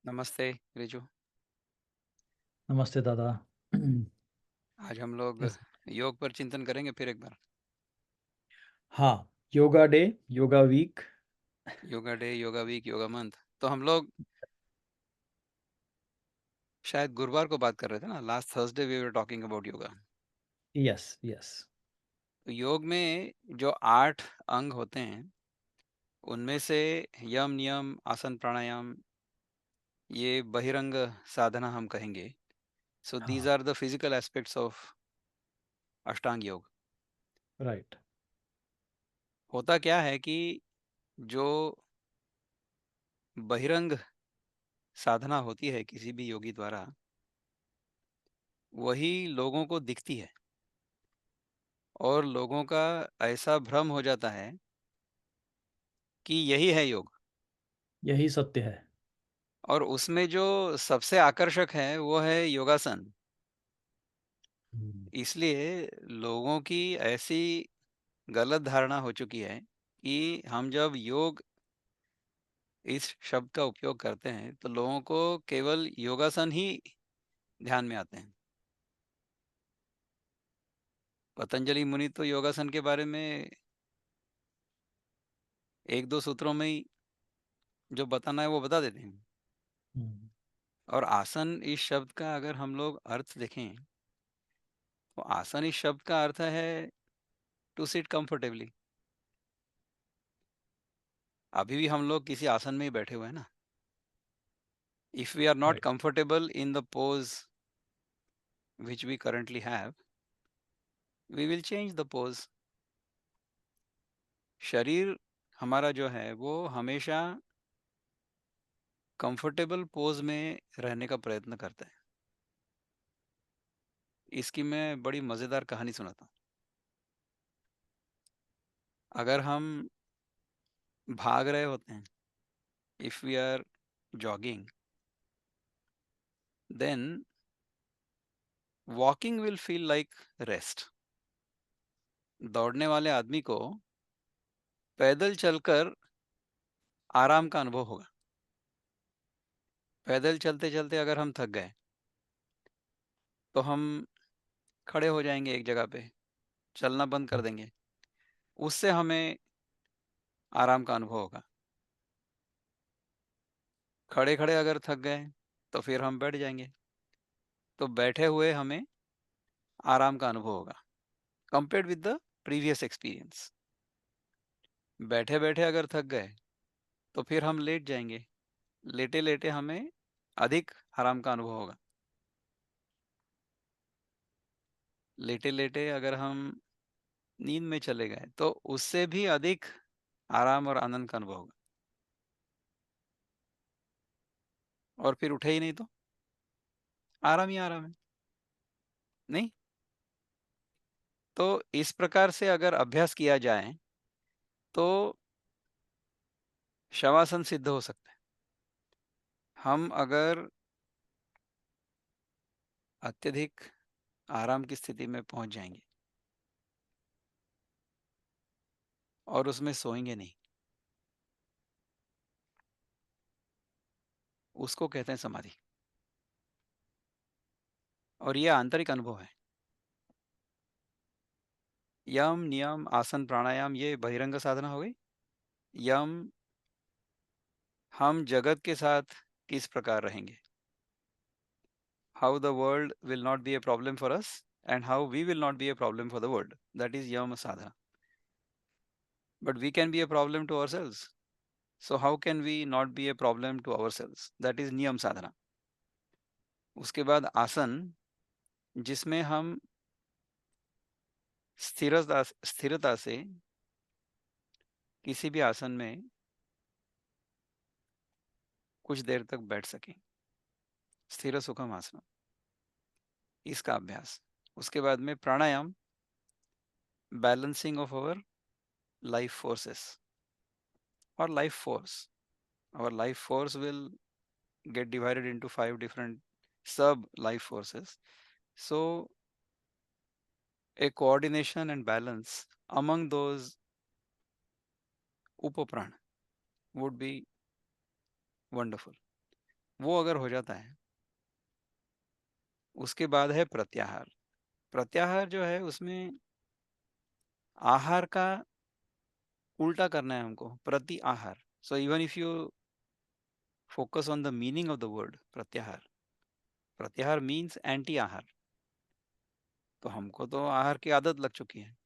नमस्ते रिजू। नमस्ते दादा। आज हम लोग कैसे? योग पर चिंतन करेंगे फिर एक बार। हाँ। Yoga day, yoga week. Yoga day, yoga week, yoga month. तो हम लोग शायद गुरुवार को बात कर रहे थे ना। Last Thursday we were talking about yoga. Yes yes. तो योग में जो 8 अंग होते हैं उनमें से यम नियम आसन प्राणायाम ये बहिरंग साधना हम कहेंगे। सो दीज हाँ। Are the physical aspects of Ashtanga yoga. Right. होता क्या है कि जो बहिरंग साधना होती है किसी भी योगी द्वारा वही लोगों को दिखती है और लोगों का ऐसा भ्रम हो जाता है कि यही है योग। यही सत्य है। और उसमें जो सबसे आकर्षक है वो है योगासन। हम्म। इसलिए लोगों की ऐसी गलत धारणा हो चुकी है कि हम जब योग इस शब्द का उपयोग करते हैं तो लोगों को केवल योगासन ही ध्यान में आते हैं। पतंजलि मुनि तो योगासन के बारे में एक दो सूत्रों में ही जो बताना है वो बता देते हैं। हम्म। और आसन इस शब्द का अगर हम लोग अर्थ देखें तो आसन इस शब्द का अर्थ है टू सिट कंफर्टेबली। अभी भी हम लोग किसी आसन में ही बैठे हुए हैं ना। If we are not right. Comfortable in the pose which we currently have we will change the pose. शरीर हमारा जो है वो हमेशा कंफर्टेबल पोज में रहने का प्रयत्न करता है। इसकी मैं बड़ी मज़ेदार कहानी सुनाता हूँ। अगर हम भाग रहे होते हैं, if we are jogging, then walking will feel like rest. दौड़ने वाले आदमी को पैदल चलकर आराम का अनुभव होगा। पैदल चलते चलते अगर हम थक गए तो हम खड़े हो जाएंगे एक जगह पे, चलना बंद कर देंगे। उससे हमें आराम का अनुभव होगा। खड़े खड़े अगर थक गए तो फिर हम बैठ जाएंगे, तो बैठे हुए हमें आराम का अनुभव होगा compared with the previous experience. बैठे बैठे अगर थक गए तो फिर हम लेट जाएंगे। लेटे लेटे हमें अधिक आराम का अनुभव होगा। लेटे लेटे अगर हम नींद में चले गए तो उससे भी अधिक आराम और आनंद का अनुभव होगा। और फिर उठे ही नहीं तो आराम ही आराम है, नहीं? तो इस प्रकार से अगर अभ्यास किया जाए तो शवासन सिद्ध हो सकता है। हम अगर अत्यधिक आराम की स्थिति में पहुंच जाएंगे और उसमें सोएंगे नहीं, उसको कहते हैं समाधि। और यह आंतरिक अनुभव है। यम नियम आसन प्राणायाम ये बहिरंग साधना हो गई। यम, हम जगत के साथ किस प्रकार रहेंगे, how the world will not be a problem for us and how we will not be a problem for the world, that is yama sadhana. But we can be a problem to ourselves, so how can we not be a problem to ourselves, that is niyam sadhana. उसके बाद आसन, जिसमें हम स्थिरता से किसी भी आसन में कुछ देर तक बैठ सकें, स्थिर सुखम आसन, इसका अभ्यास। उसके बाद में pranayama, balancing of our life forces और life force. our life force will get divided into 5 different sub life forces. So a coordination and balance among those upapran would be wonderful. वो अगर हो जाता है, उसके बाद है प्रत्याहार। प्रत्याहार जो है उसमें आहार का उल्टा करना है हमको, प्रति आहार। So even if you focus on the meaning of the word प्रत्याहार, प्रत्याहार मीन्स एंटी आहार। तो हमको तो आहार की आदत लग चुकी है,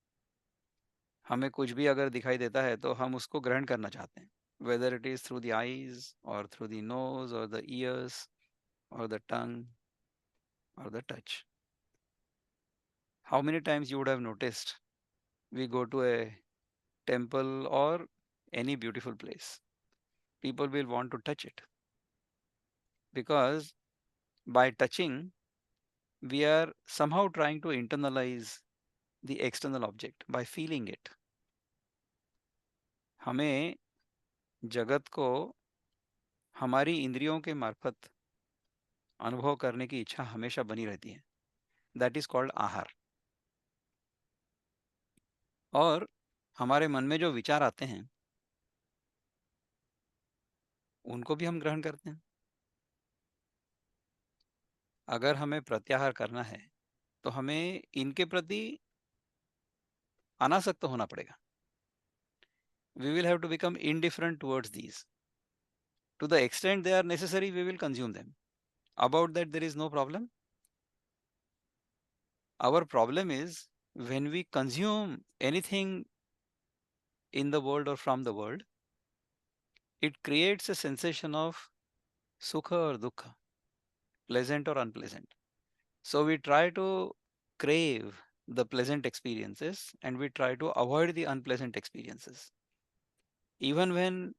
हमें कुछ भी अगर दिखाई देता है तो हम उसको ग्रहण करना चाहते हैं, whether it is through the eyes और थ्रू द नोज और द ईयर्स और द टंग और the touch. How many times you would have noticed, we go to a temple or any beautiful place, people will want to touch it, because by touching we are somehow trying to internalize the external object by feeling it. हमें जगत को हमारी इंद्रियों के मार्फत अनुभव करने की इच्छा हमेशा बनी रहती है, दैट इज कॉल्ड आहार। और हमारे मन में जो विचार आते हैं उनको भी हम ग्रहण करते हैं। अगर हमें प्रत्याहार करना है तो हमें इनके प्रति अनासक्त होना पड़ेगा। We will have to become indifferent towards these. To the extent they are necessary, we will consume them. About that, there is no problem. Our problem is when we consume anything in the world or from the world, it creates a sensation of sukha or dukkha, pleasant or unpleasant. So we try to crave the pleasant experiences and we try to avoid the unpleasant experiences. Even when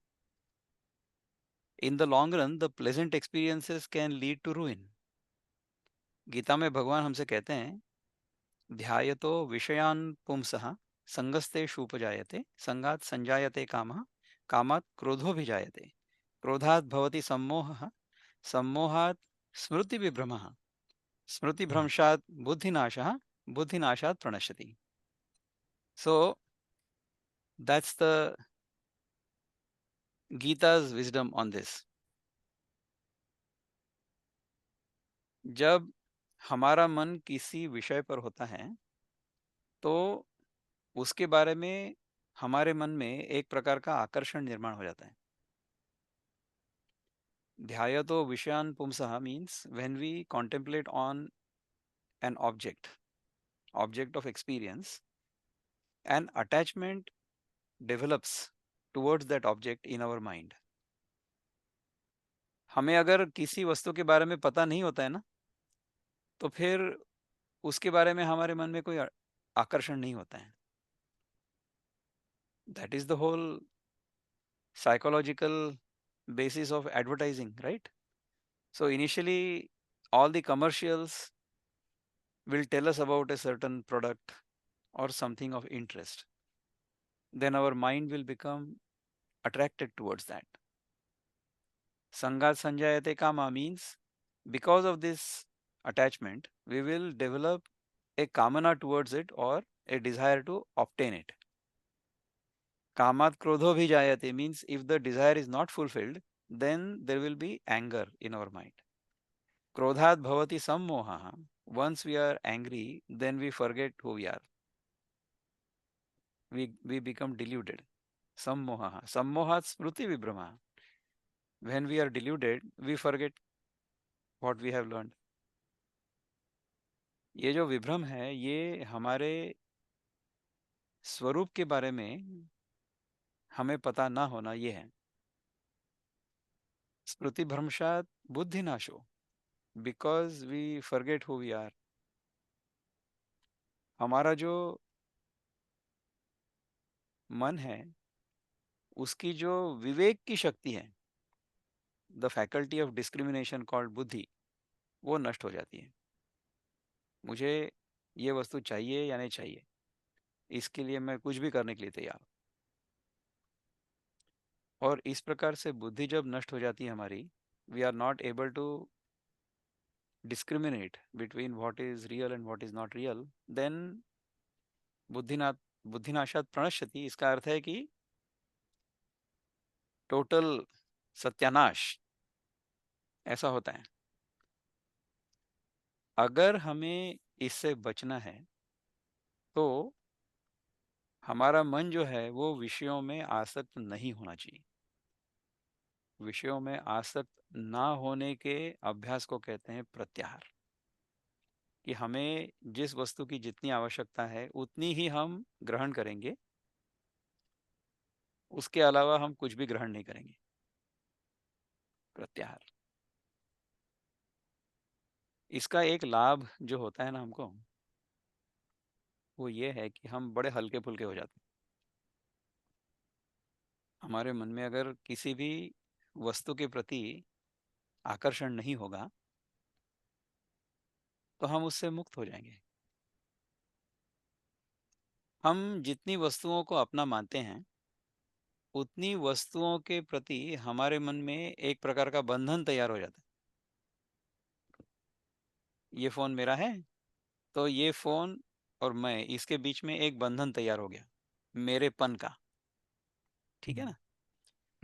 in the long run, the pleasant experiences can lead to ruin. Gita में भगवान हमसे कहते हैं, ध्यायतो विषयान् पुंसः संगस्तेषूपजायते संगात् संजायते कामः कामात् क्रोधोऽभिजायते क्रोधात् भवति सम्मोहः सम्मोहात् स्मृतिविभ्रमः स्मृतिभ्रंशात् बुद्धिनाशः बुद्धिनाशात् प्रणश्यति। So that's the Gita's wisdom on this. जब हमारा मन किसी विषय पर होता है तो उसके बारे में हमारे मन में एक प्रकार का आकर्षण निर्माण हो जाता है। ध्यायतो विषयान पुंसः means when we contemplate on an object of experience, an attachment develops towards that object in our mind. हमें अगर किसी वस्तु के बारे में पता नहीं होता है ना, तो फिर उसके बारे में हमारे मन में कोई आकर्षण नहीं होता है। That is the whole psychological basis of advertising, right? So initially, all the commercials will tell us about a certain product or something of interest. Then our mind will become attracted towards that. Sangat sanjayate kama means because of this attachment, we will develop a kamana towards it or a desire to obtain it. Kamat krodho bhi jayate means if the desire is not fulfilled, then there will be anger in our mind. Krodhat bhavati sammoha. Once we are angry, then we forget who we are. We become deluded. Sammoha. Sammohat smruti vibhrama. When we are deluded, we forget what we have learned. ये जो विभ्रम है ये हमारे स्वरूप के बारे में हमें पता ना होना ये है। स्मृति भ्रंशात बुद्धि नाशो, because we forget who we are. हमारा जो मन है उसकी जो विवेक की शक्ति है, the faculty of discrimination called बुद्धि, वो नष्ट हो जाती है। मुझे ये वस्तु चाहिए या नहीं चाहिए, इसके लिए मैं कुछ भी करने के लिए तैयार हूँ। और इस प्रकार से बुद्धि जब नष्ट हो जाती है हमारी, we are not able to discriminate between what is real and what is not real, then बुद्धिनाथ बुद्धिनाशात प्रणश्यति। इसका अर्थ है कि टोटल सत्यानाश ऐसा होता है। अगर हमें इससे बचना है तो हमारा मन जो है वो विषयों में आसक्त नहीं होना चाहिए। विषयों में आसक्त ना होने के अभ्यास को कहते हैं प्रत्याहार। कि हमें जिस वस्तु की जितनी आवश्यकता है उतनी ही हम ग्रहण करेंगे, उसके अलावा हम कुछ भी ग्रहण नहीं करेंगे। प्रत्याहार। इसका एक लाभ जो होता है ना हमको, वो ये है कि हम बड़े हल्के फुल्के हो जाते हैं। हमारे मन में अगर किसी भी वस्तु के प्रति आकर्षण नहीं होगा तो हम उससे मुक्त हो जाएंगे। हम जितनी वस्तुओं को अपना मानते हैं उतनी वस्तुओं के प्रति हमारे मन में एक प्रकार का बंधन तैयार हो जाता है। ये फोन मेरा है, तो ये फोन और मैं, इसके बीच में एक बंधन तैयार हो गया मेरेपन का। ठीक है ना।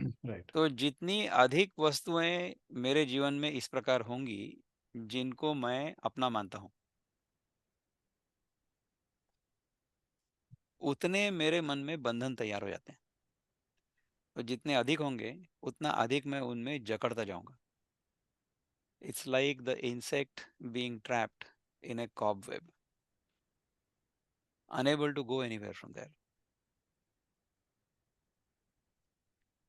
राइट। तो जितनी अधिक वस्तुएं मेरे जीवन में इस प्रकार होंगी जिनको मैं अपना मानता हूं, उतने मेरे मन में बंधन तैयार हो जाते हैं। तो जितने अधिक होंगे उतना अधिक मैं उनमें जकड़ता जाऊंगा। It's like the insect being trapped in a cobweb, unable to go anywhere from there.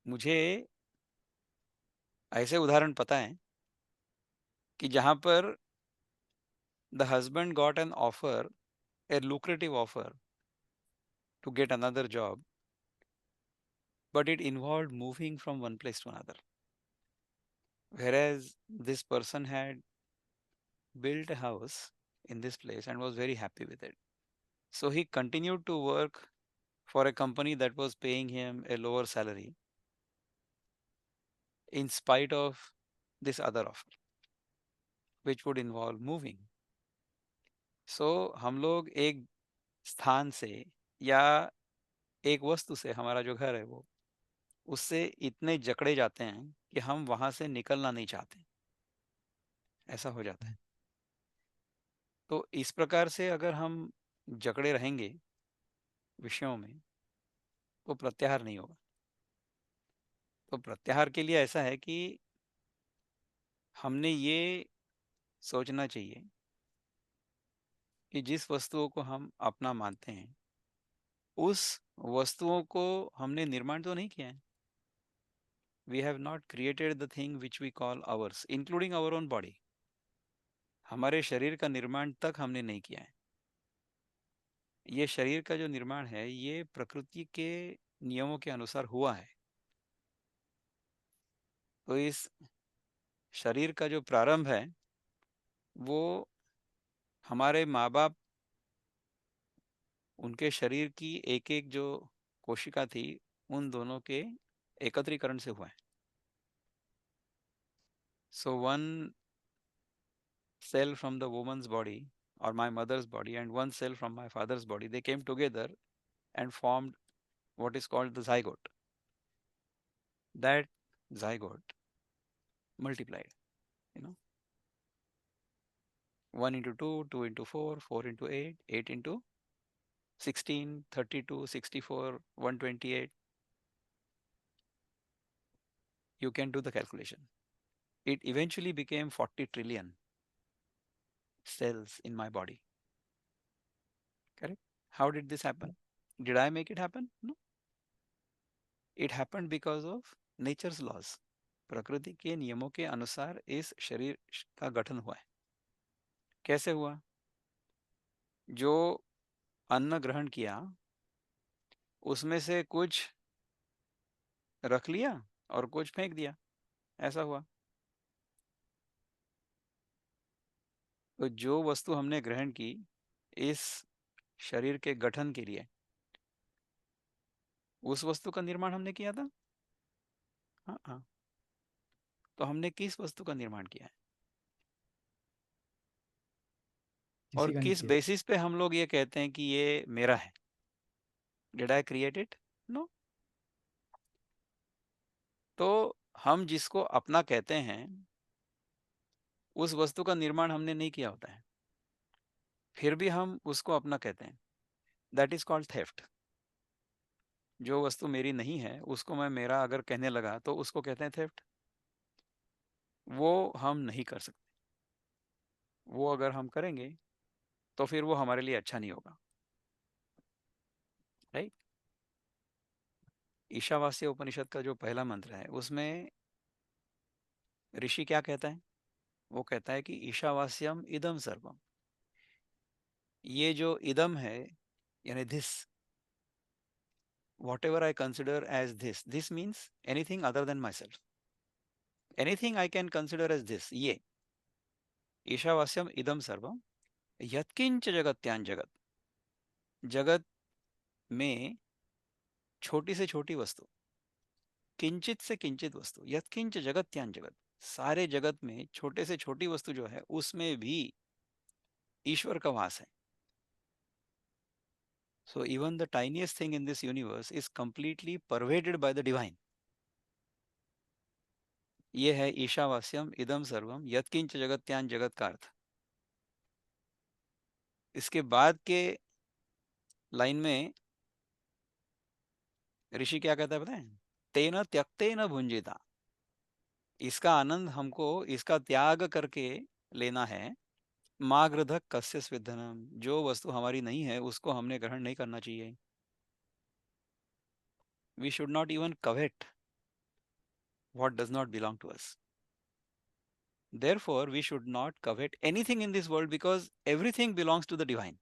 मुझे ऐसे उदाहरण पता है कि जहां पर the husband got an offer, a lucrative offer to get another job, but it involved moving from one place to another. Whereas this person had built a house in this place and was very happy with it. So he continued to work for a company that was paying him a lower salary in spite of this other offer, which would involve moving. So हम लोग एक स्थान से या एक वस्तु से, हमारा जो घर है वो, उससे इतने जकड़े जाते हैं कि हम वहां से निकलना नहीं चाहते। ऐसा हो जाता है। तो इस प्रकार से अगर हम जकड़े रहेंगे विषयों में तो प्रत्याहार नहीं होगा। तो प्रत्याहार के लिए ऐसा है कि हमने ये सोचना चाहिए कि जिस वस्तुओं को हम अपना मानते हैं उस वस्तुओं को हमने निर्माण तो नहीं किया है। We have not created the thing which we call ours, including our own body. हमारे शरीर का निर्माण तक हमने नहीं किया है। ये शरीर का जो निर्माण है ये प्रकृति के नियमों के अनुसार हुआ है। तो इस शरीर का जो प्रारंभ है वो हमारे माँ बाप, उनके शरीर की एक एक जो कोशिका थी उन दोनों के एकत्रीकरण से हुआ है। So one cell from the woman's body or my mother's body and one cell from my father's body, they came together and formed what is called the zygote. That zygote multiplied, you know, 1 into 2, 2 into 4, 4 into 8, 8 into 16, 32, 64, 128. You can do the calculation. It eventually became 40 trillion cells in my body. Correct? How did this happen? Did I make it happen? No. It happened because of nature's laws. प्रकृति के नियमों के अनुसार इस शरीर का गठन हुआ है। कैसे हुआ? जो अन्न ग्रहण किया उसमें से कुछ रख लिया और कुछ फेंक दिया, ऐसा हुआ। तो जो वस्तु हमने ग्रहण की इस शरीर के गठन के लिए, उस वस्तु का निर्माण हमने किया था। हाँ हाँ। तो हमने किस वस्तु का निर्माण किया है और किसी का नहीं किस किया। बेसिस पे हम लोग ये कहते हैं कि ये मेरा है? Did I create it? No. तो हम जिसको अपना कहते हैं उस वस्तु का निर्माण हमने नहीं किया होता है, फिर भी हम उसको अपना कहते हैं। That is called theft. जो वस्तु मेरी नहीं है उसको मैं मेरा अगर कहने लगा तो उसको कहते हैं थेफ्ट। वो हम नहीं कर सकते। वो अगर हम करेंगे तो फिर वो हमारे लिए अच्छा नहीं होगा। राइट। ईशावास्य उपनिषद का जो पहला मंत्र है उसमें ऋषि क्या कहता है? वो कहता है कि ईशावास्यम इदम सर्वम। ये जो इदम है यानी this, whatever I consider as this means anything other than myself, anything I can consider as this, ये ईशावास्यम इदम सर्वम यत्किंच जगत्यान जगत। जगत में छोटी से छोटी वस्तु, किंचित से किंचित वस्तु, यत्किंच जगत्यान जगत, सारे जगत में छोटे से छोटी वस्तु जो है उसमें भी ईश्वर का वास है। So even the tiniest thing in this universe is completely pervaded by the divine. ये है ईशावास्यम इदम सर्वम यत्किंच जगत्यान जगत का अर्थ। इसके बाद के लाइन में ऋषि क्या कहता है पता है? तेन त्यक्तेन भुंजिता। इसका आनंद हमको इसका त्याग करके लेना है। मागृधक कस्य स्विद्धनम। जो वस्तु हमारी नहीं है उसको हमने ग्रहण नहीं करना चाहिए। We should not even covet what does not belong to us. Therefore, we should not covet anything in this world because everything belongs to the divine.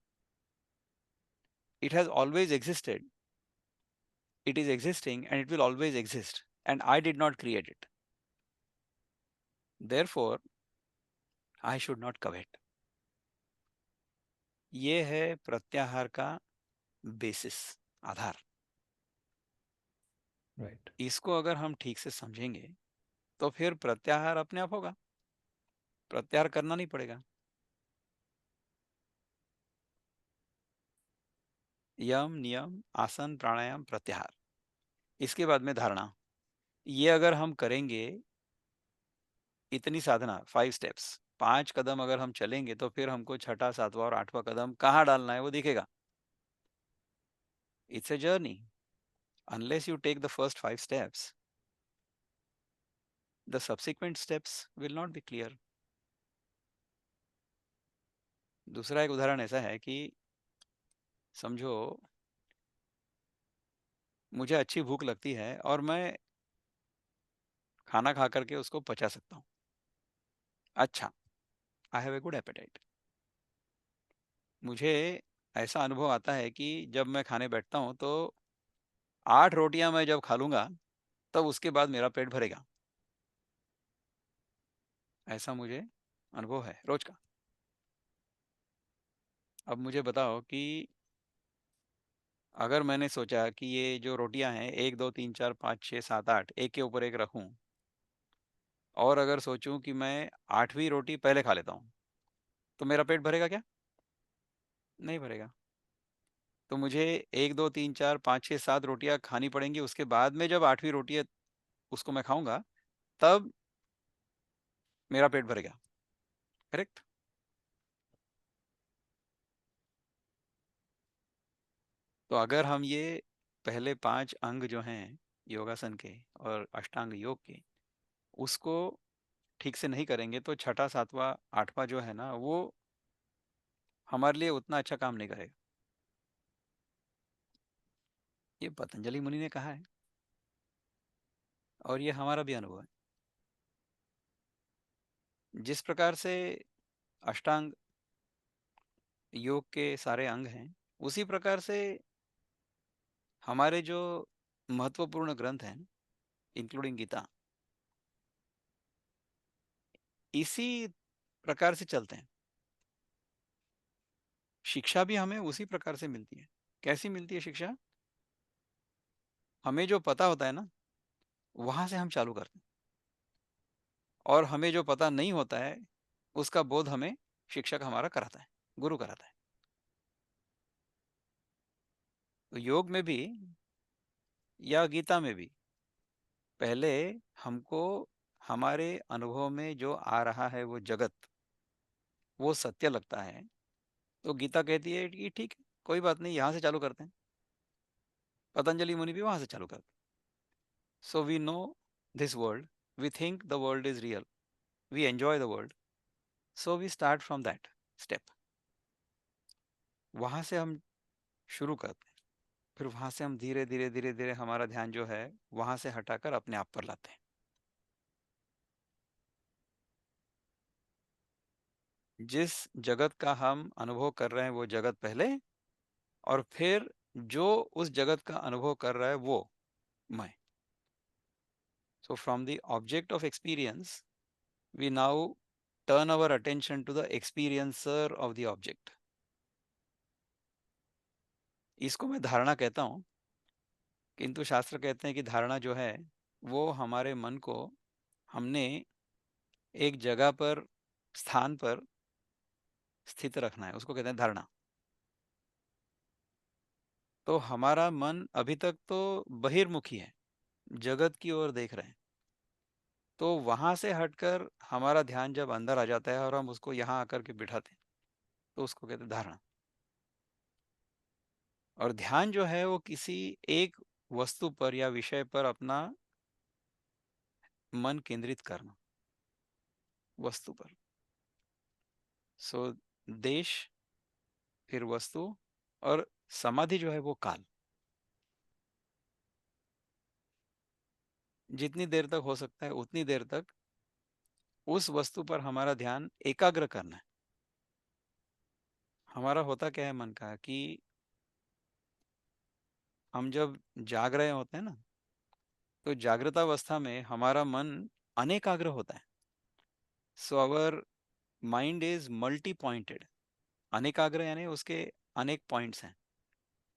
It has always existed, it is existing, and it will always exist. And I did not create it. Therefore, I should not covet. ये है प्रत्याहार का basis, आधार। Right. इसको अगर हम ठीक से समझेंगे तो फिर प्रत्याहार अपने आप होगा, प्रत्याहार करना नहीं पड़ेगा। यम नियम आसन प्राणायाम प्रत्याहार, इसके बाद में धारणा। ये अगर हम करेंगे, इतनी साधना 5 स्टेप्स, 5 कदम अगर हम चलेंगे तो फिर हमको छठा सातवां और आठवां कदम कहाँ डालना है वो दिखेगा। It's a journey. Unless you take the first 5 steps, the subsequent steps will not be clear. दूसरा एक उदाहरण ऐसा है कि समझो मुझे अच्छी भूख लगती है और मैं खाना खा करके उसको पचा सकता हूँ। अच्छा, I have a good appetite. मुझे ऐसा अनुभव आता है कि जब मैं खाने बैठता हूँ तो 8 रोटियां मैं जब खा लूंगा तब उसके बाद मेरा पेट भरेगा। ऐसा मुझे अनुभव है रोज का। अब मुझे बताओ कि अगर मैंने सोचा कि ये जो रोटियां हैं 1 2 3 4 5 6 7 8 एक के ऊपर एक रखूं, और अगर सोचूं कि मैं 8वीं रोटी पहले खा लेता हूं, तो मेरा पेट भरेगा क्या? नहीं भरेगा। तो मुझे 1 2 3 4 5 6 7 रोटियां खानी पड़ेंगी, उसके बाद में जब 8वीं रोटी है उसको मैं खाऊंगा तब मेरा पेट भरेगा। करेक्ट। तो अगर हम ये पहले 5 अंग जो हैं योगासन के और अष्टांग योग के, उसको ठीक से नहीं करेंगे तो छठा सातवां आठवां जो है ना वो हमारे लिए उतना अच्छा काम नहीं करेगा। ये पतंजलि मुनि ने कहा है और ये हमारा भी अनुभव है। जिस प्रकार से अष्टांग योग के सारे अंग हैं, उसी प्रकार से हमारे जो महत्वपूर्ण ग्रंथ हैं इंक्लूडिंग गीता, इसी प्रकार से चलते हैं। शिक्षा भी हमें उसी प्रकार से मिलती है। कैसी मिलती है शिक्षा? हमें जो पता होता है ना वहां से हम चालू करते हैं, और हमें जो पता नहीं होता है उसका बोध हमें शिक्षक हमारा कराता है, गुरु कराता है। तो योग में भी या गीता में भी पहले हमको हमारे अनुभव में जो आ रहा है वो जगत, वो सत्य लगता है, तो गीता कहती है कि ठीक है, कोई बात नहीं, यहाँ से चालू करते हैं। पतंजलि मुनि भी वहां से चालू करते हैं। So we know this world, we think the world is real, we enjoy the world, so we start from that step. वहां से हम शुरू करते हैं, फिर वहां से हम धीरे धीरे धीरे धीरे हमारा ध्यान जो है वहां से हटाकर अपने आप पर लाते हैं। जिस जगत का हम अनुभव कर रहे हैं वो जगत पहले, और फिर जो उस जगत का अनुभव कर रहा है वो मैं। So from the object of experience we now turn our attention to the experiencer of the object। इसको मैं धारणा कहता हूं, किंतु शास्त्र कहते हैं कि धारणा जो है वो हमारे मन को हमने एक जगह पर, स्थान पर स्थित रखना है, उसको कहते हैं धारणा। तो हमारा मन अभी तक तो बहिर्मुखी है, जगत की ओर देख रहे हैं। तो वहां से हटकर हमारा ध्यान जब अंदर आ जाता है और हम उसको यहाँ आकर के बिठाते हैं, तो उसको कहते हैं धारणा। और ध्यान जो है वो किसी एक वस्तु पर या विषय पर अपना मन केंद्रित करना, वस्तु पर। सो देश, फिर वस्तु, और समाधि जो है वो काल। जितनी देर तक हो सकता है उतनी देर तक उस वस्तु पर हमारा ध्यान एकाग्र करना है। हमारा होता क्या है मन का कि हम जब जाग रहे होते हैं ना, तो जागृतावस्था में हमारा मन अनेकाग्र होता है। So our mind is multi pointed. अनेकाग्र यानी उसके अनेक पॉइंट्स हैं,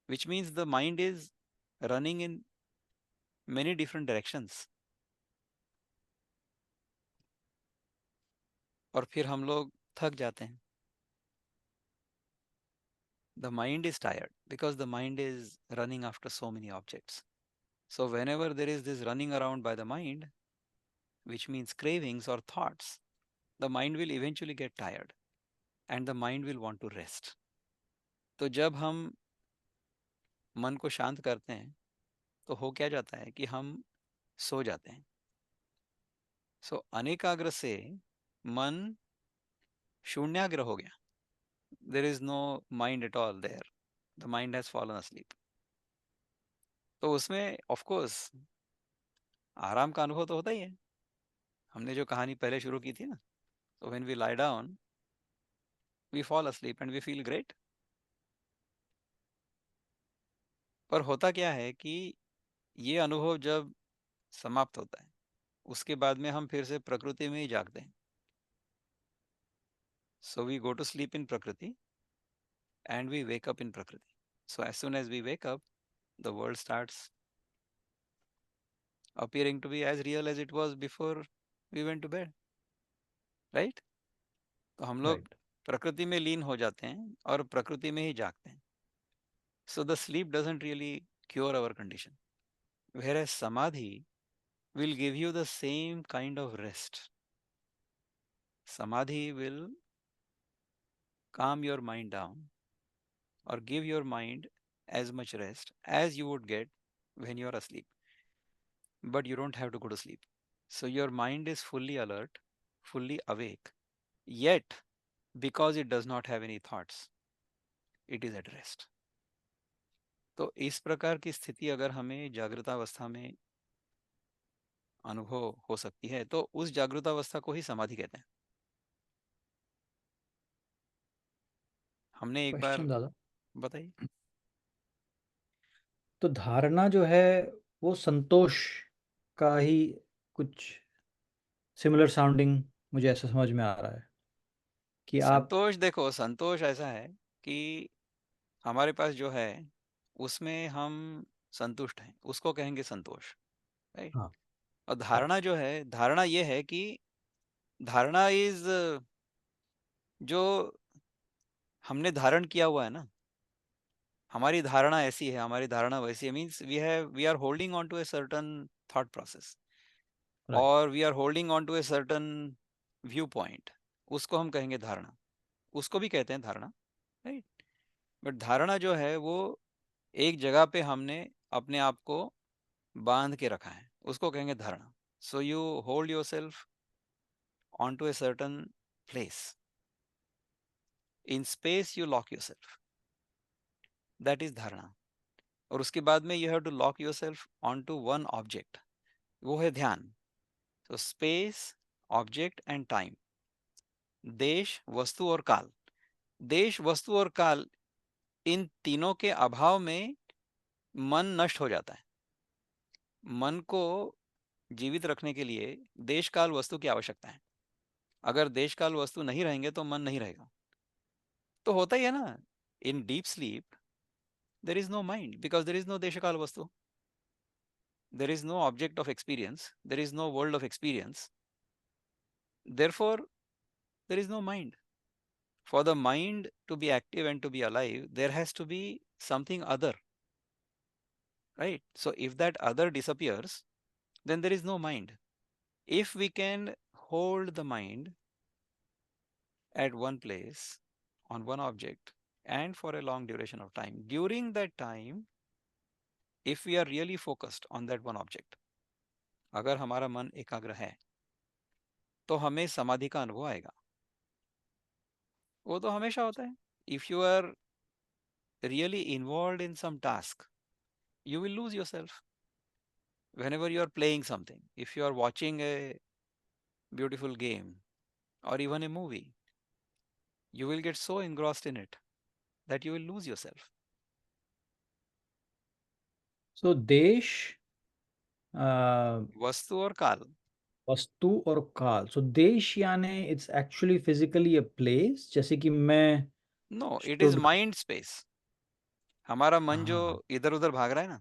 which means the mind is running in many different directions. और फिर हम लोग थक जाते हैं। The mind is tired because the mind is running after so many objects. So whenever there is this running around by the mind, which means cravings or thoughts, the mind will eventually get tired and the mind will want to rest. तो जब हम मन को शांत करते हैं तो हो क्या जाता है कि हम सो जाते हैं। सो अनेकाग्र से मन शून्याग्र हो गया। There is no mind at all there, the mind has fallen asleep। तो उसमें ऑफ कोर्स आराम का अनुभव तो होता ही है। हमने जो कहानी पहले शुरू की थी ना, so when we lie down we fall asleep and we feel great। पर होता क्या है कि ये अनुभव जब समाप्त होता है उसके बाद में हम फिर से प्रकृति में ही जागते हैं। So we go to sleep in prakriti and we wake up in prakriti। So as soon as we wake up, the world starts appearing to be as real as it was before we went to bed, right? तो हम लोग Right. प्रकृति में लीन हो जाते हैं और प्रकृति में ही जागते हैं। So the sleep doesn't really cure our condition, whereas samadhi will give you the same kind of rest। Samadhi will calm your mind down or give your mind as much rest as you would get when you are asleep, but you don't have to go to sleep। So your mind is fully alert, fully awake, yet because it does not have any thoughts, it is at rest। तो इस प्रकार की स्थिति अगर हमें जागृतावस्था में अनुभव हो सकती है तो उस जागृतावस्था को ही समाधि कहते हैं। हमने एक बार, क्वेश्चन दादा। बताइए। तो धारणा जो है वो संतोष का ही कुछ सिमिलर साउंडिंग मुझे ऐसा समझ में आ रहा है कि आप। संतोष, देखो संतोष ऐसा है कि हमारे पास जो है उसमें हम संतुष्ट हैं, उसको कहेंगे संतोष, राइट। हाँ। और राइट। धारणा जो है, धारणा ये है कि धारणा इज, जो हमने धारण किया हुआ है ना, हमारी धारणा ऐसी है, हमारी धारणा वैसी है, means we are holding on to a certain thought process, right. और we are holding on to a certain viewpoint, उसको हम कहेंगे धारणा। उसको भी कहते हैं धारणा, राइट। बट धारणा जो है वो एक जगह पे हमने अपने आप को बांध के रखा है, उसको कहेंगे धारणा। So you hold yourself on to a certain place, in space you lock yourself, that is dharana. और उसके बाद में you have to lock yourself on to one object, वो है ध्यान। तो स्पेस, ऑब्जेक्ट एंड टाइम, देश, वस्तु और काल। देश, वस्तु और काल, इन तीनों के अभाव में मन नष्ट हो जाता है। मन को जीवित रखने के लिए देश काल वस्तु की आवश्यकता है। अगर देश काल वस्तु नहीं रहेंगे तो मन नहीं रहेगा। तो होता ही है ना, in deep sleep there is no mind because there is no desh kaal vastu, there is no object of experience, there is no world of experience, therefore there is no mind. For the mind to be active and to be alive, there has to be something other, right? So if that other disappears, then there is no mind. If we can hold the mind at one place, on one object, and for a long duration of time, during that time, if we are really focused on that one object, अगर हमारा मन एकाग्र है तो हमें समाधि का अनुभव आएगा। वो तो हमेशा होता है। If you are really involve in some task, you will lose yourself whenever you are playing something. If you are watching a beautiful game or even a movie, you will get so engrossed in it that you will lose yourself. सो देश, अ, वस्तु और काल। वस्तु और काल। So देश यानी it's actually physically a place, जैसे कि मैं नो, it is should. Mind space. हमारा मन जो हाँ। इधर उधर भाग रहा है ना,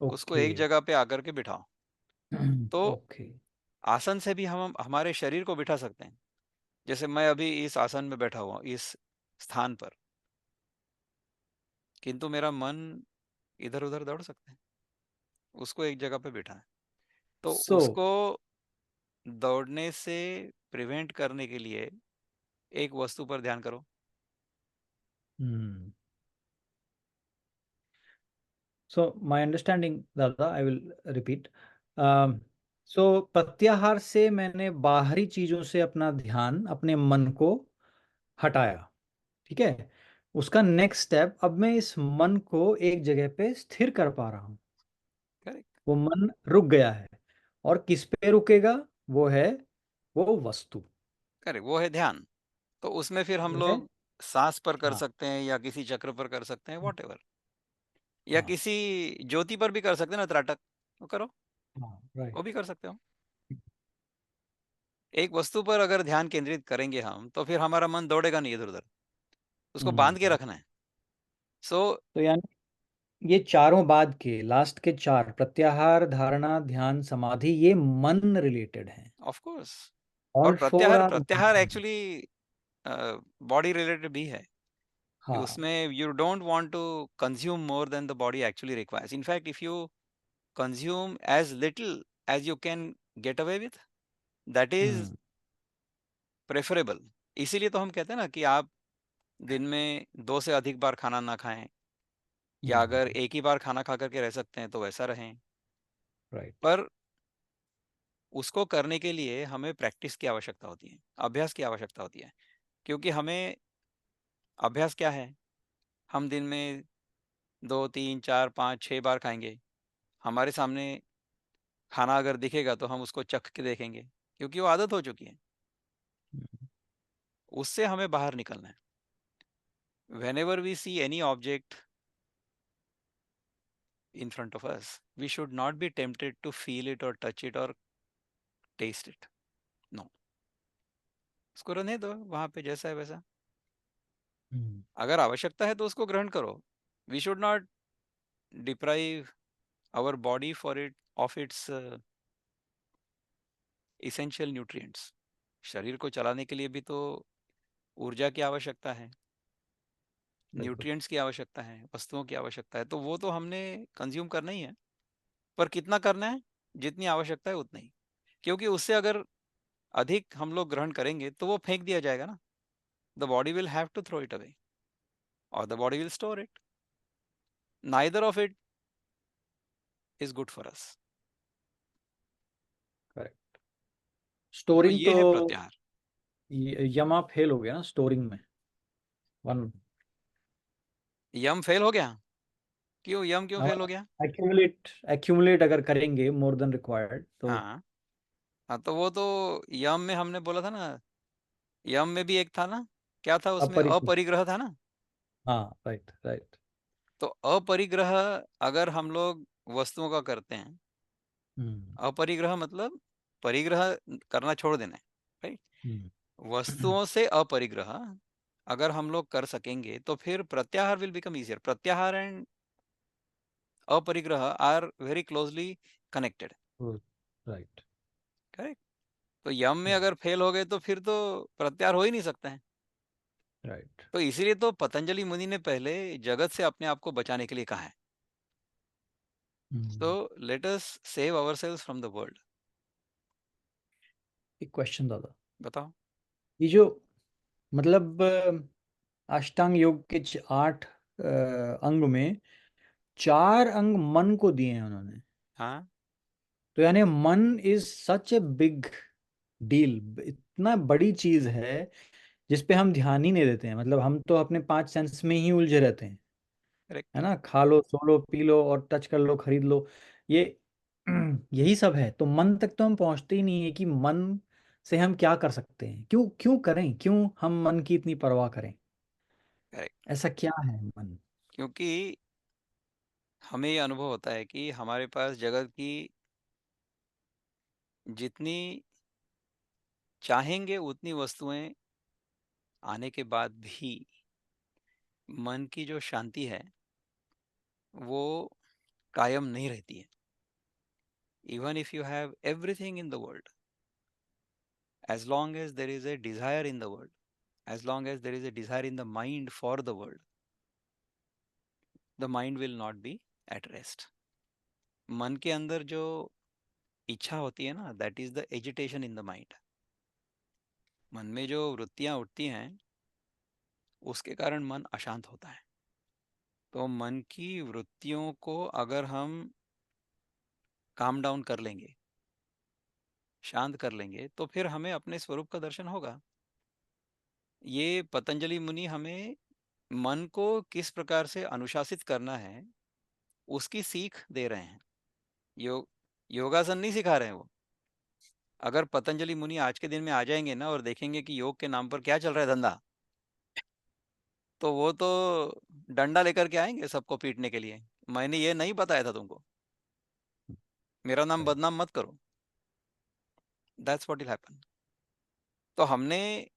उसको ओके। एक जगह पे आकर के बिठाओ। तो ओके। आसन से भी हम हमारे शरीर को बिठा सकते हैं। जैसे मैं अभी इस आसन में बैठा हुआ इस स्थान पर, किंतु मेरा मन इधर उधर दौड़ सकते हैं, उसको एक जगह पे बिठा है। तो सो उसको दौड़ने से प्रिवेंट करने के लिए एक वस्तु पर ध्यान करो। सो माय अंडरस्टैंडिंग दादा, आई विल रिपीट। सो प्रत्याहार से मैंने बाहरी चीजों से अपना ध्यान, अपने मन को हटाया। ठीक है। उसका नेक्स्ट स्टेप, अब मैं इस मन को एक जगह पे स्थिर कर पा रहा हूँ। करेक्ट। वो मन रुक गया है। और किस पे रुकेगा? वो है, वो वस्तु। करेक्ट, वो है ध्यान। तो उसमें फिर हम वो है। लोग सांस पर कर हाँ। सकते हैं या किसी चक्र पर कर सकते हैं, वॉट एवर, या हाँ। किसी ज्योति पर भी कर सकते हैं ना, त्राटक, वो करो, हाँ। वो राइट। भी कर सकते हो। एक वस्तु पर अगर ध्यान केंद्रित करेंगे हम तो फिर हमारा मन दौड़ेगा नहीं इधर उधर, उसको बांध के हम्म। रखना है। सो तो यानी ये चारों बाद के लास्ट के चार, प्रत्याहार, धारणा, ध्यान, समाधि, ये मन रिलेटेड हैं। Of course. और ऑल फोर प्रत्याहार आर। प्रत्याहार एक्चुअली बॉडी रिलेटेड भी है, कि हाँ। उसमें you don't want to consume more than the body actually requires. In fact if you consume as little as you can get away with, that is hmm. preferable। इसीलिए तो हम कहते हैं ना कि आप दिन में 2 से अधिक बार खाना ना खाएं, या अगर हम्म। एक ही बार खाना खा करके रह सकते हैं तो वैसा रहें। राइट। पर उसको करने के लिए हमें प्रैक्टिस की आवश्यकता होती है, अभ्यास की आवश्यकता होती है। क्योंकि हमें अभ्यास क्या है, हम दिन में 2, 3, 4, 5, 6 बार खाएंगे। हमारे सामने खाना अगर दिखेगा तो हम उसको चख के देखेंगे, क्योंकि वो आदत हो चुकी है। उससे हमें बाहर निकलना है। Whenever we see any object in front of us, we should not be tempted to feel it or touch it or taste it. No, उसको रहने दो वहां पे जैसा है वैसा। हम्म। अगर आवश्यकता है तो उसको ग्रहण करो। We should not deprive our body for it of its essential nutrients। शरीर को चलाने के लिए भी तो ऊर्जा की आवश्यकता है, बिल्कुल। न्यूट्रिएंट्स की आवश्यकता है, वस्तुओं की आवश्यकता है। तो वो तो हमने कंज्यूम करना ही है। पर कितना करना है? जितनी आवश्यकता है उतना ही। क्योंकि उससे अगर अधिक हम लोग ग्रहण करेंगे तो वो फेंक दिया जाएगा ना। the body will have to throw it away or the body will store it. Neither of it is good for us. Correct. तो स्टोरिंग ये तो है प्रत्याहार। यमा फेल हो गया ना स्टोरिंग में, वन। यम फेल हो गया? क्यों, यम क्यों फेल हो गया? एक्यूमुलेट एक्यूमुलेट अगर करेंगे मोर देन रिक्वायर्ड तो। हाँ हाँ, तो वो तो यम में हमने बोला था ना, यम में भी एक था ना, क्या था उसमें, अपरिचित। अपरिग्रह था ना। हाँ, राइट राइट। तो अपरिग्रह अगर हम लोग वस्तुओं का करते हैं, हम्म। अपरिग्रह मतलब परिग्रह करना छोड़ देना है, राइट। हम्म। वस्तुओं से अपरिग्रह अगर हम लोग कर सकेंगे तो फिर pratyahara will become easier. Pratyahara and aparigraha are very closely connected, right correct. तो यम में अगर फेल हो गए तो फिर तो प्रत्याहार हो ही नहीं सकता है। राइट। तो इसीलिए तो पतंजलि मुनि ने पहले जगत से अपने आप को बचाने के लिए कहा है। So let us save ourselves from the world. एक क्वेश्चन दादा, बताओ। ये जो मतलब अष्टांग योग के 8 अंग में 4 अंग मन को दिए हैं उन्होंने। हाँ तो यानी मन is such a big deal, इतना बड़ी चीज है जिस पे हम ध्यान ही नहीं देते हैं। मतलब हम तो अपने 5 सेंस में ही उलझे रहते हैं, करेक्ट है ना। खा लो, सो लो, पी लो और टच कर लो, खरीद लो, ये यही सब है। तो मन तक तो हम पहुंचते ही नहीं है कि मन से हम क्या कर सकते हैं, क्यों क्यों करें, क्यों हम मन की इतनी परवाह करें। करेक्ट। ऐसा क्या है मन। क्योंकि हमें ये अनुभव होता है कि हमारे पास जगत की जितनी चाहेंगे उतनी वस्तुएं आने के बाद भी मन की जो शांति है वो कायम नहीं रहती है। Even if you have everything in the world, as long as there is a desire in the world, as long as there is a desire in the mind for the world, the mind will not be at rest. मन के अंदर जो इच्छा होती है ना, that is the agitation in the mind. मन में जो वृत्तियां उठती हैं उसके कारण मन अशांत होता है। तो मन की वृत्तियों को अगर हम काम डाउन कर लेंगे, शांत कर लेंगे, तो फिर हमें अपने स्वरूप का दर्शन होगा। ये पतंजलि मुनि हमें मन को किस प्रकार से अनुशासित करना है उसकी सीख दे रहे हैं। योग योगासन नहीं सिखा रहे हैं वो। अगर पतंजलि मुनि आज के दिन में आ जाएंगे ना और देखेंगे कि योग के नाम पर क्या चल रहा है धंधा, तो वो तो डंडा लेकर के आएंगे सबको पीटने के लिए। मैंने ये नहीं बताया था तुमको, मेरा नाम राइट। बदनाम मत करो। That's what will happen. तो हमने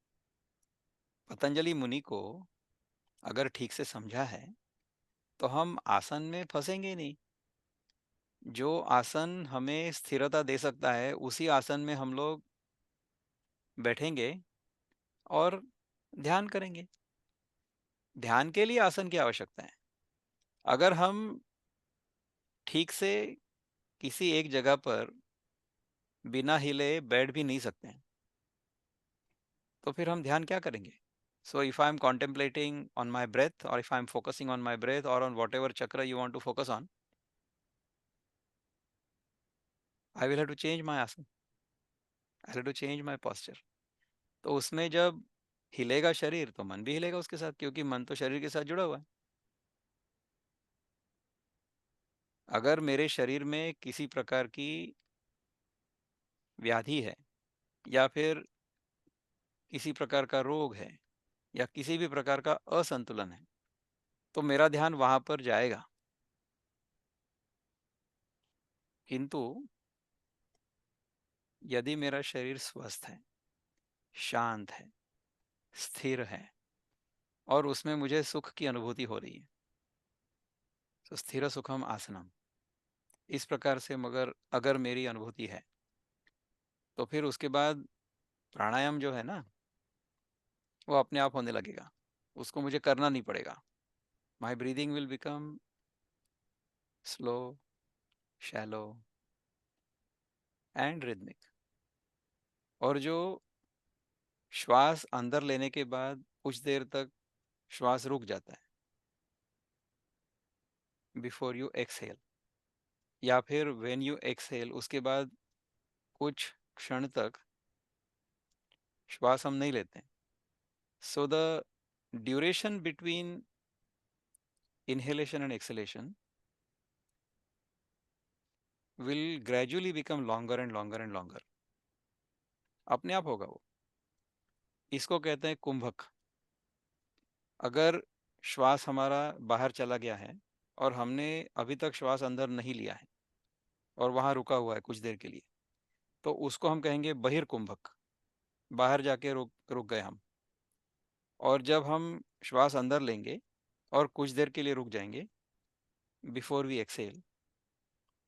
पतंजलि मुनि को अगर ठीक से समझा है तो हम आसन में फंसेंगे ही नहीं। जो आसन हमें स्थिरता दे सकता है उसी आसन में हम लोग बैठेंगे और ध्यान करेंगे। ध्यान के लिए आसन की आवश्यकता है। अगर हम ठीक से किसी एक जगह पर बिना हिले बैठ भी नहीं सकते हैं तो फिर हम ध्यान क्या करेंगे? So if I am contemplating on my breath और if I am focusing on my breath और on whatever chakra you want to focus on, I will have to change my asana, I have to change my posture। तो उसमें जब हिलेगा शरीर तो मन भी हिलेगा उसके साथ, क्योंकि मन तो शरीर के साथ जुड़ा हुआ है। अगर मेरे शरीर में किसी प्रकार की व्याधि है या फिर किसी प्रकार का रोग है या किसी भी प्रकार का असंतुलन है तो मेरा ध्यान वहां पर जाएगा। किंतु यदि मेरा शरीर स्वस्थ है, शांत है, स्थिर है और उसमें मुझे सुख की अनुभूति हो रही है, तो स्थिर सुखम आसनम, इस प्रकार से मगर अगर मेरी अनुभूति है तो फिर उसके बाद प्राणायाम जो है ना वो अपने आप होने लगेगा। उसको मुझे करना नहीं पड़ेगा। My breathing will become slow, shallow and rhythmic. और जो श्वास अंदर लेने के बाद कुछ देर तक श्वास रुक जाता है बिफोर यू एक्सहेल, या फिर व्हेन यू एक्सहेल उसके बाद कुछ क्षण तक श्वास हम नहीं लेते हैं. So the duration between inhalation and exhalation will gradually become longer and longer and longer. अपने आप होगा वो. इसको कहते हैं कुंभक. अगर श्वास हमारा बाहर चला गया है और हमने अभी तक श्वास अंदर नहीं लिया है और वहां रुका हुआ है कुछ देर के लिए, तो उसको हम कहेंगे बहिर्कुंभक. बाहर जाके रुक रुक गए हम. और जब हम श्वास अंदर लेंगे और कुछ देर के लिए रुक जाएंगे बिफोर वी एक्सेल,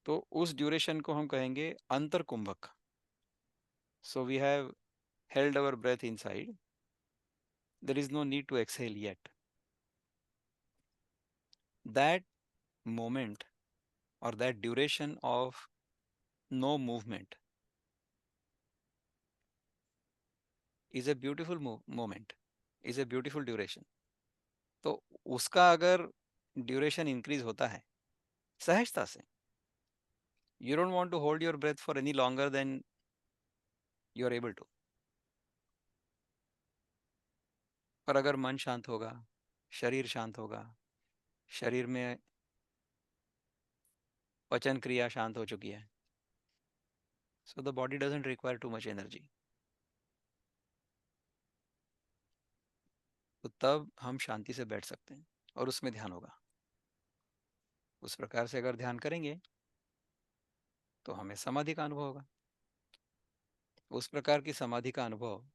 तो उस ड्यूरेशन को हम कहेंगे अंतर कुंभक. So we have held our breath inside. There is no need to exhale yet. That moment or that duration of no movement is a beautiful moment, is a beautiful duration. तो उसका अगर duration increase होता है सहजता से, you don't want to hold your breath for any longer than you are able to. पर अगर मन शांत होगा, शरीर शांत होगा, शरीर में पचन क्रिया शांत हो चुकी है, so the body doesn't require too much energy. तो तब हम शांति से बैठ सकते हैं और उसमें ध्यान होगा. उस प्रकार से अगर ध्यान करेंगे तो हमें समाधि का अनुभव होगा. उस प्रकार की समाधि का अनुभव,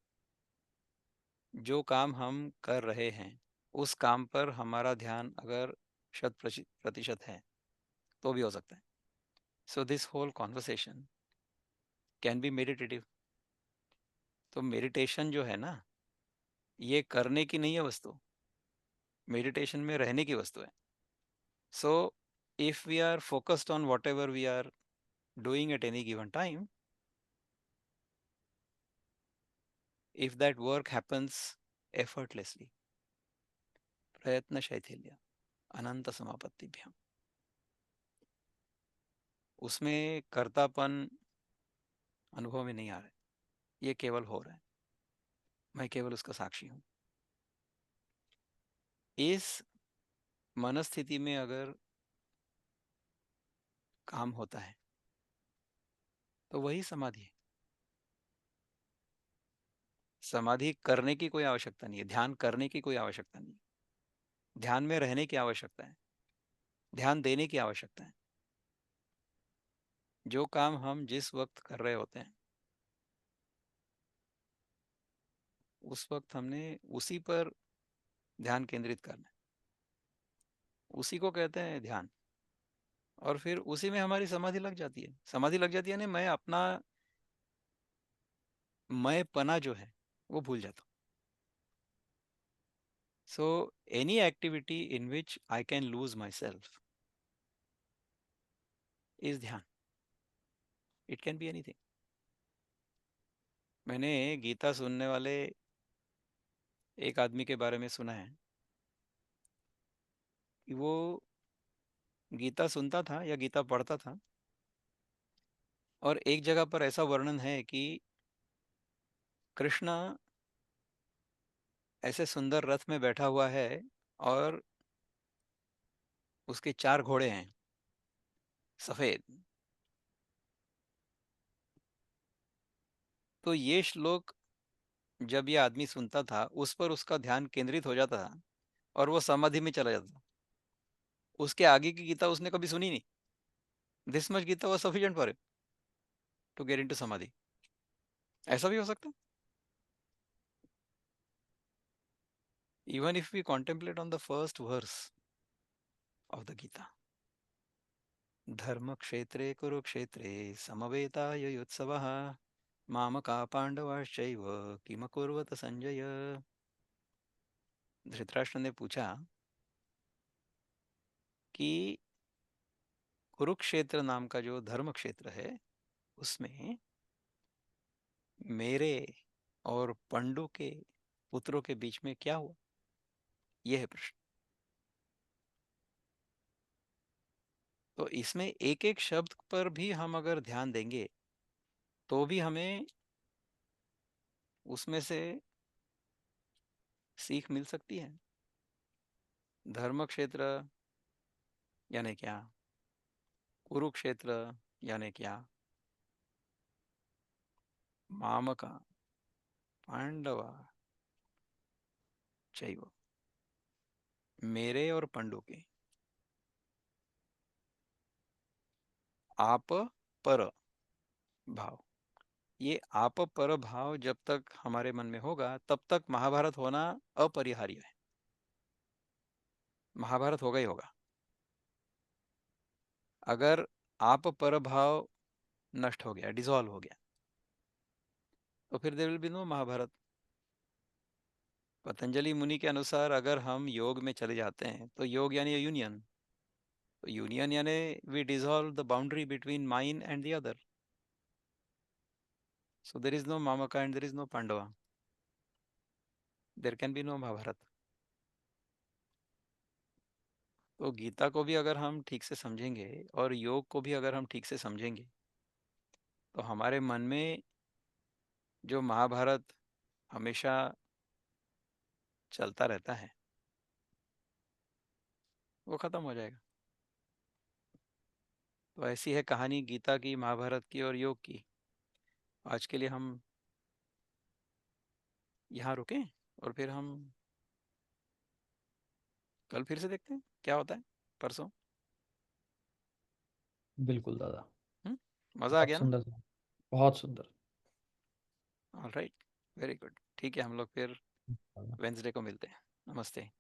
जो काम हम कर रहे हैं उस काम पर हमारा ध्यान अगर 100% है तो भी हो सकता है. So this whole conversation can be meditative. तो मेडिटेशन जो है ना, ये करने की नहीं है वस्तु, मेडिटेशन में रहने की वस्तु है. So if we are focused on whatever we are doing at any given time, if that work happens effortlessly, प्रयत्न शैथिल्य अनंत समापत्तिभ्याम, उसमें कर्तापन अनुभव में नहीं आ रहा है, ये केवल हो रहा है, मैं केवल उसका साक्षी हूँ. इस मनस्थिति में अगर काम होता है तो वही समाधि है. समाधि करने की कोई आवश्यकता नहीं है, ध्यान करने की कोई आवश्यकता नहीं है, ध्यान में रहने की आवश्यकता है, ध्यान देने की आवश्यकता है. जो काम हम जिस वक्त कर रहे होते हैं उस वक्त हमने उसी पर ध्यान केंद्रित करना है. उसी को कहते हैं ध्यान. और फिर उसी में हमारी समाधि लग जाती है. समाधि लग जाती है ना, मैं अपना मैं पना जो है वो भूल जाता हूँ. So any activity in which I can lose myself is dhyana. It can be anything. मैंने गीता सुनने वाले एक आदमी के बारे में सुना है कि वो गीता सुनता था या गीता पढ़ता था, और एक जगह पर ऐसा वर्णन है कि कृष्ण ऐसे सुंदर रथ में बैठा हुआ है और उसके 4 घोड़े हैं सफेद. तो ये श्लोक जब ये आदमी सुनता था उस पर उसका ध्यान केंद्रित हो जाता था और वो समाधि में चला जाता था. उसके आगे की गीता उसने कभी सुनी नहीं. This much Gita was sufficient for him to get into samadhi. ऐसा भी हो सकता है. Even if we contemplate on the first verse of the Gita, धर्म क्षेत्रे कुरुक्षेत्रे समवेतायुत्सवः मामका पांडवाश्चैव किमकुर्वत संजय. धृतराष्ट्र ने पूछा कि कुरुक्षेत्र नाम का जो धर्म क्षेत्र है उसमें मेरे और पंडु के पुत्रों के बीच में क्या हुआ? यह है प्रश्न। तो इसमें एक एक शब्द पर भी हम अगर ध्यान देंगे तो भी हमें उसमें से सीख मिल सकती है। धर्म क्षेत्र यानी क्या, कुरुक्षेत्र यानी क्या, मामका, पांडवा चैव, मेरे और पंडु के, आप पर भाव। ये आप पर भाव जब तक हमारे मन में होगा तब तक महाभारत होना अपरिहार्य है। महाभारत होगा ही होगा। अगर आप पर भाव नष्ट हो गया, डिसॉल्व हो गया, तो फिर there will be no Mahabharat. Patanjali मुनि के अनुसार अगर हम योग में चले जाते हैं तो योग यानी यूनियन। तो यूनियन यानी we dissolve the boundary between mine and the other. So there is no mamaka and there is no Pandava, there can be no Mahabharata. तो गीता को भी अगर हम ठीक से समझेंगे और योग को भी अगर हम ठीक से समझेंगे तो हमारे मन में जो महाभारत हमेशा चलता रहता है वो खत्म हो जाएगा। तो ऐसी है कहानी गीता की, महाभारत की और योग की। आज के लिए हम यहाँ रुकें और फिर हम कल फिर से देखते हैं क्या होता है, परसों। बिल्कुल दादा। मज़ा आ बहुत गया ना? सुंदर था, बहुत सुंदर। All right, very good. ठीक है, हम लोग फिर दादा, वेंसडे को मिलते हैं। नमस्ते।